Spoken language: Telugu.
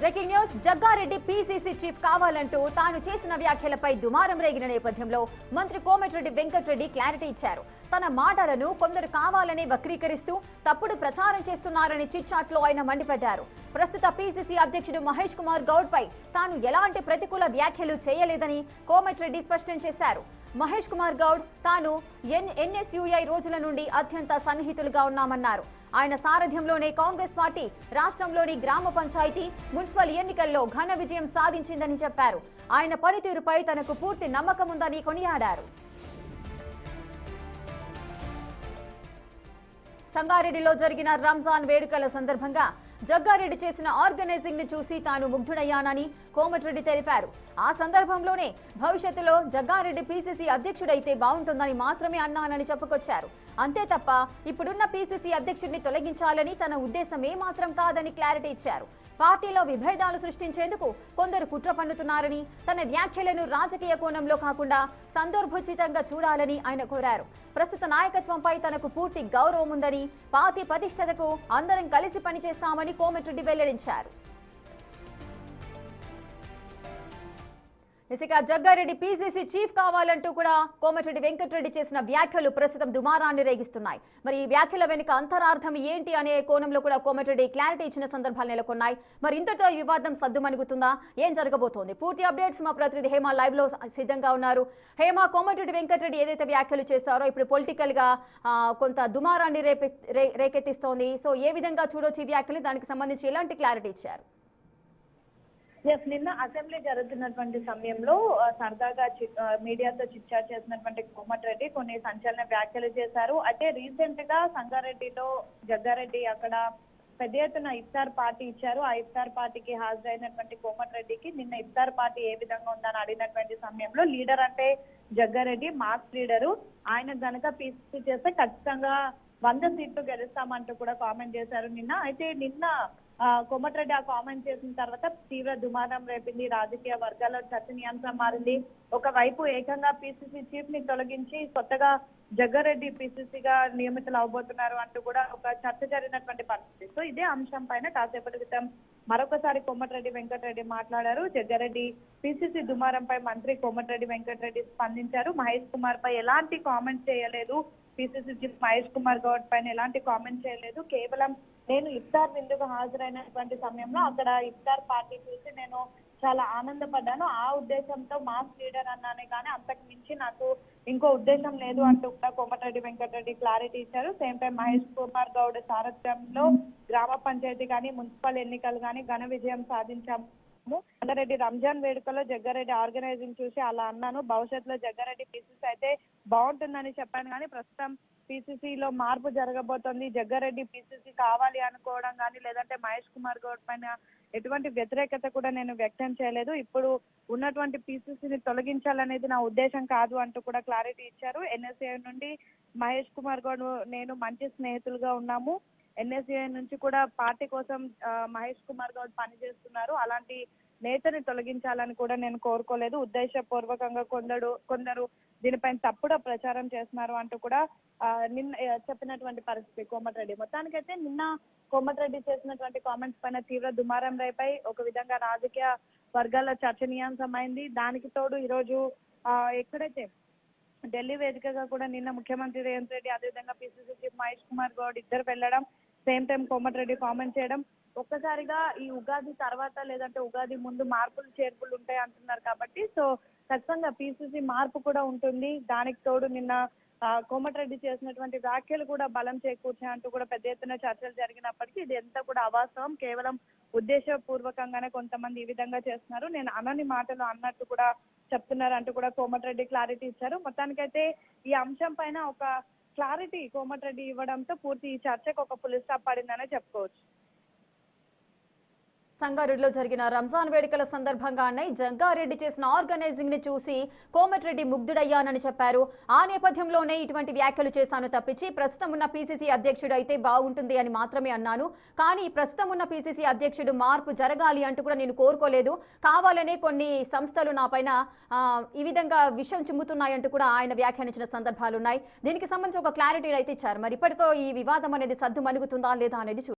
Breaking news Jagga Reddy PCC chief కావాలంటూ తాను చేసిన వ్యాఖ్యలపై దుమారం రేగిన నేపథ్యంలో మంత్రి కోమటిరెడ్డి వెంకటరెడ్డి క్లారిటీ ఇచ్చారు. తన మాటలను కొందరు కావాలని వక్రీకరిస్తూ తప్పుడు ప్రచారం చేస్తున్నారని చిట్చాట్లో ఆయన మండిపడ్డారు. ప్రస్తుత పీసీసీ అధ్యక్షుడు మహేష్ కుమార్ గౌడ్ పై తాను ఎలాంటి ప్రతికూల వ్యాఖ్యలు చేయలేదని కోమటిరెడ్డి స్పష్టం చేశారు. మహేష్ కుమార్ గౌడ్ తాను ఎన్ఎస్యుఐ రోజుల నుండి అత్యంత సన్నిహితులుగా ఉన్నామన్నారు. ఆయన సారథ్యంలోనే కాంగ్రెస్ పార్టీ రాష్ట్రంలోని గ్రామ పంచాయతీ, మున్సిపల్ ఎన్నికల్లో ఘన విజయం సాధించిందని చెప్పారు. ఆయన పనితీరుపై తనకు పూర్తి నమ్మకం ఉందని కొనియాడారు. సంగారెడ్డిలో జరిగిన రంజాన్ వేడుకల సందర్భంగా జగ్గారెడ్డి చేసిన ఆర్గనైజింగ్ ని చూసి తాను ముగ్ధుడయ్యానని కోమటిరెడ్డి తెలిపారు. ఆ సందర్భంలోనే భవిష్యత్తులో జగ్గారెడ్డి పీసీసీ అధ్యక్షుడైతే బాగుంటుందని మాత్రమే అన్నానని చెప్పుకొచ్చారు. అంతే తప్ప ఇప్పుడున్న పీసీసీ అధ్యక్షుడిని తొలగించాలని తన ఉద్దేశం ఏమాత్రం కాదని క్లారిటీ ఇచ్చారు. పార్టీలో విభేదాలు సృష్టించేందుకు కొందరు కుట్ర పన్నుతున్నారని, తన వ్యాఖ్యలను రాజకీయ కోణంలో కాకుండా సందర్భోచితంగా చూడాలని ఆయన కోరారు. ప్రస్తుత నాయకత్వంపై తనకు పూర్తి గౌరవం ఉందని, పార్టీ ప్రతిష్టతకు అందరం కలిసి పనిచేస్తామని కోమటిరెడ్డి వెల్లడించారు. ఇక జగ్గారెడ్డి పీసీసీ చీఫ్ కావాలంటూ కూడా కోమటిరెడ్డి వెంకటరెడ్డి చేసిన వ్యాఖ్యలు ప్రస్తుతం దుమారాన్ని రేగిస్తున్నాయి. మరి ఈ వ్యాఖ్యల వెనుక అంతరార్థం ఏంటి అనే కోణంలో కూడా కోమటిరెడ్డి క్లారిటీ ఇచ్చిన సందర్భాలు నెలకొన్నాయి. మరి ఇంతటితో ఈ వివాదం సద్దుమణుగుతుందా? ఏం జరగబోతోంది? పూర్తి అప్డేట్స్ మా ప్రతినిధి హేమ లైవ్ లో సిద్ధంగా ఉన్నారు. హేమ, కోమటిరెడ్డి వెంకటరెడ్డి ఏదైతే వ్యాఖ్యలు చేశారో ఇప్పుడు పొలిటికల్ గా కొంత దుమారాన్ని రేకెత్తిస్తోంది. సో ఏ విధంగా చూడొచ్చు ఈ వ్యాఖ్యలు? దానికి సంబంధించి ఎలాంటి క్లారిటీ ఇచ్చారు? నిన్న అసెంబ్లీ జరుగుతున్నటువంటి సమయంలో సరదాగా మీడియాతో చిట్చాట్ చేసినటువంటి కోమటిరెడ్డి కొన్ని సంచలన వ్యాఖ్యలు చేశారు. అయితే రీసెంట్ గా సంగారెడ్డిలో జగ్గారెడ్డి అక్కడ పెద్ద ఎత్తున ఇఫ్తార్ పార్టీ ఇచ్చారు. ఆ ఇఫ్తార్ పార్టీకి హాజరైనటువంటి కోమటిరెడ్డికి నిన్న ఇఫ్తార్ పార్టీ ఏ విధంగా ఉందని అడిగినటువంటి సమయంలో లీడర్ అంటే జగ్గారెడ్డి మాస్ లీడరు, ఆయన గనక పీసీసీ చేస్తే ఖచ్చితంగా 100 సీట్లు గెలుస్తామంటూ కూడా కామెంట్ చేశారు నిన్న. అయితే నిన్న కోమటిరెడ్డి ఆ కామెంట్ చేసిన తర్వాత తీవ్ర దుమారం రేపింది. రాజకీయ వర్గాల్లో చర్చనీయాంశం మారింది. ఒకవైపు ఏకంగా పీసీసీ చీఫ్ ని తొలగించి కొత్తగా జగ్గారెడ్డి పీసీసీగా నియమితులు అవబోతున్నారు అంటూ కూడా ఒక చర్చ జరిగినటువంటి పరిస్థితి. సో ఇదే అంశం పైన కాసేపటి క్రితం మరొకసారి కోమటిరెడ్డి వెంకటరెడ్డి మాట్లాడారు. జగ్గారెడ్డి పీసీసీ దుమారంపై మంత్రి కోమటిరెడ్డి వెంకటరెడ్డి స్పందించారు. మహేష్ కుమార్ పై ఎలాంటి కామెంట్ చేయలేదు. పీసీసీ చీఫ్ మహేష్ కుమార్ గౌడ్ పైన ఎలాంటి కామెంట్ చేయలేదు. కేవలం నేను ఇఫ్తార్ విందుకు హాజరైనటువంటి సమయంలో అక్కడ ఇఫ్తార్ పార్టీ చూసి నేను చాలా ఆనందపడ్డాను. ఆ ఉద్దేశంతో మాస్ లీడర్ అన్నానే కానీ అంతకు మించి నాకు ఇంకో ఉద్దేశం లేదు అంటూ కూడా కోమటిరెడ్డి వెంకటరెడ్డి క్లారిటీ ఇచ్చారు. సేమ్ టైం మహేష్ కుమార్ గౌడ్ సారథ్యంలో గ్రామ పంచాయతీ కానీ మున్సిపల్ ఎన్నికలు కానీ ఘన విజయం సాధించాము. జగ్గారెడ్డి రంజాన్ వేడుకలో జగ్గారెడ్డి ఆర్గనైజింగ్ చూసి అలా అన్నాను. భవిష్యత్తులో జగ్గారెడ్డి పీసీసీ అయితే బాగుంటుందని చెప్పాను కానీ ప్రస్తుతం పీసీసీలో మార్పు జరగబోతోంది. జగ్గారెడ్డి పీసీసీ కావాలి అనుకోవడం కానీ లేదంటే మహేష్ కుమార్ గౌడ్ పైన ఎటువంటి వ్యతిరేకత కూడా నేను వ్యక్తం చేయలేదు. ఇప్పుడు ఉన్నటువంటి పీసీసీని తొలగించాలనేది నా ఉద్దేశం కాదు అంటూ కూడా క్లారిటీ ఇచ్చారు. ఎన్ఎస్ఏ నుండి మహేష్ కుమార్ గౌడ్ నేను మంచి స్నేహితులుగా ఉన్నాము. ఎన్ఎస్ఏ నుంచి కూడా పార్టీ కోసం మహేష్ కుమార్ గౌడ్ పనిచేస్తున్నారు. అలాంటి నేతని తొలగించాలని కూడా నేను కోరుకోలేదు. ఉద్దేశపూర్వకంగా కొందరు దీనిపైన తప్పుడు ప్రచారం చేస్తున్నారు అంటూ కూడా నిన్న చెప్పినటువంటి పరిస్థితి కోమటిరెడ్డి. మొత్తానికైతే నిన్న కోమటిరెడ్డి చేసినటువంటి కామెంట్స్ పైన తీవ్ర దుమారం రేపై ఒక విధంగా రాజకీయ వర్గాల్లో చర్చనీయాంశమైంది. దానికి తోడు ఈరోజు ఎక్కడైతే ఢిల్లీ వేదికగా కూడా నిన్న ముఖ్యమంత్రి రేవంత్ రెడ్డి అదేవిధంగా పీసీసీ చీఫ్ మహేష్ కుమార్ గౌడ్ ఇద్దరు వెళ్ళడం, సేమ్ టైం కోమటిరెడ్డి కామెంట్ చేయడం, ఒక్కసారిగా ఈ ఉగాది తర్వాత లేదంటే ఉగాది ముందు మార్పులు చేర్పులు ఉంటాయి అంటున్నారు కాబట్టి సో ఖచ్చితంగా పీసీసీ మార్పు కూడా ఉంటుంది. దానికి తోడు నిన్న కోమటిరెడ్డి చేసినటువంటి వ్యాఖ్యలు కూడా బలం చేకూర్చాయంటూ కూడా పెద్ద ఎత్తున చర్చలు జరిగినప్పటికీ ఇది ఎంత కూడా అవాస్తవం, కేవలం ఉద్దేశపూర్వకంగానే కొంతమంది ఈ విధంగా చేస్తున్నారు, నేను అనని మాటలు అన్నట్టు కూడా చెప్తున్నారు అంటూ కూడా కోమటిరెడ్డి క్లారిటీ ఇచ్చారు. మొత్తానికైతే ఈ అంశం పైన ఒక క్లారిటీ కోమటిరెడ్డి ఇవ్వడంతో పూర్తి ఈ చర్చకు ఒక ఫుల్ స్టాప్ పడిందనే చెప్పుకోవచ్చు. సంగారెడ్డిలో జరిగిన రంజాన్ వేడుకల సందర్భంగానే జగ్గారెడ్డి చేసిన ఆర్గనైజింగ్ ని చూసి కోమటిరెడ్డి ముగ్ధుడయ్యానని చెప్పారు. ఆ నేపథ్యంలోనే ఇటువంటి వ్యాఖ్యలు చేశాను తప్పించి ప్రస్తుతం ఉన్న పీసీసీ అధ్యక్షుడు అయితే బాగుంటుంది అని మాత్రమే అన్నాను. కానీ ప్రస్తుతం ఉన్న పీసీసీ అధ్యక్షుడు మార్పు జరగాలి అంటూ కూడా నేను కోరుకోలేదు. కావాలనే కొన్ని సంస్థలు నా పైన ఈ విధంగా విషం చిమ్ముతున్నాయంటూ కూడా ఆయన వ్యాఖ్యానించిన సందర్భాలు ఉన్నాయి. దీనికి సంబంధించి ఒక క్లారిటీ అయితే ఇచ్చారు. మరి ఇప్పటితో ఈ వివాదం అనేది సద్దు మణుగుతుందా లేదా అనేది